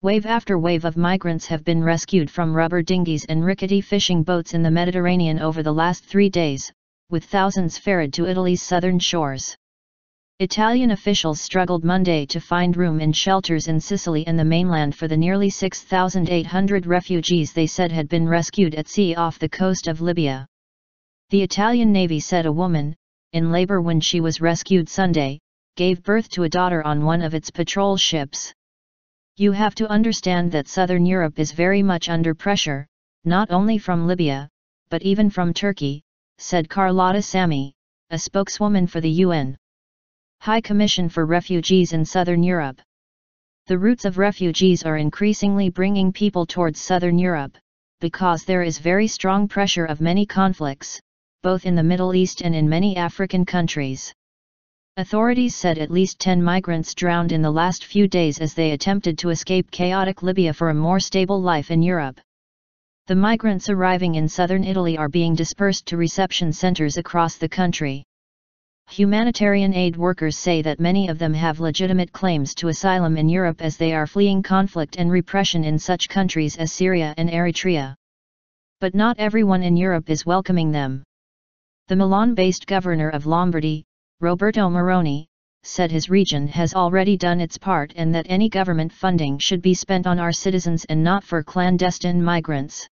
Wave after wave of migrants have been rescued from rubber dinghies and rickety fishing boats in the Mediterranean over the last 3 days, with thousands ferried to Italy's southern shores. Italian officials struggled Monday to find room in shelters in Sicily and the mainland for the nearly 6,800 refugees they said had been rescued at sea off the coast of Libya. The Italian Navy said a woman, in labor when she was rescued Sunday, gave birth to a daughter on one of its patrol ships. "You have to understand that southern Europe is very much under pressure, not only from Libya, but even from Turkey," said Carlotta Sami, a spokeswoman for the UN High Commission for Refugees in Southern Europe. The routes of refugees are increasingly bringing people towards southern Europe, because there is very strong pressure of many conflicts, both in the Middle East and in many African countries. Authorities said at least 10 migrants drowned in the last few days as they attempted to escape chaotic Libya for a more stable life in Europe. The migrants arriving in southern Italy are being dispersed to reception centers across the country. Humanitarian aid workers say that many of them have legitimate claims to asylum in Europe as they are fleeing conflict and repression in such countries as Syria and Eritrea. But not everyone in Europe is welcoming them. The Milan-based governor of Lombardy, Roberto Moroni, said his region has already done its part and that any government funding should be spent on our citizens and not for clandestine migrants.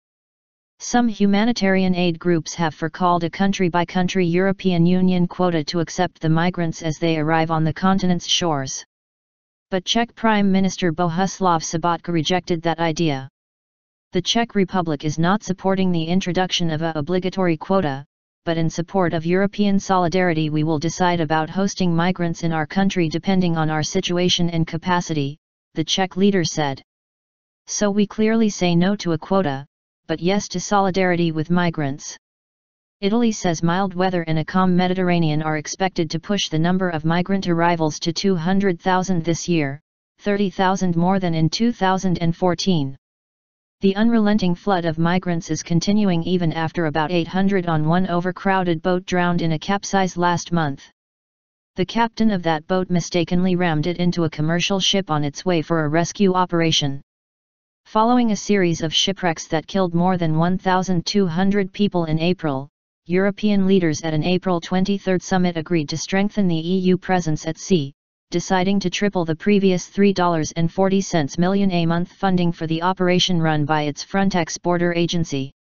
Some humanitarian aid groups have called a country-by-country European Union quota to accept the migrants as they arrive on the continent's shores. But Czech Prime Minister Bohuslav Sobotka rejected that idea. The Czech Republic is not supporting the introduction of a obligatory quota, but in support of European solidarity we will decide about hosting migrants in our country depending on our situation and capacity, the Czech leader said. So we clearly say no to a quota, but yes to solidarity with migrants. Italy says mild weather and a calm Mediterranean are expected to push the number of migrant arrivals to 200,000 this year, 30,000 more than in 2014. The unrelenting flood of migrants is continuing even after about 800 on one overcrowded boat drowned in a capsize last month. The captain of that boat mistakenly rammed it into a commercial ship on its way for a rescue operation. Following a series of shipwrecks that killed more than 1,200 people in April, European leaders at an April 23 summit agreed to strengthen the EU presence at sea, deciding to triple the previous $3.40 million a month funding for the operation run by its Frontex border agency.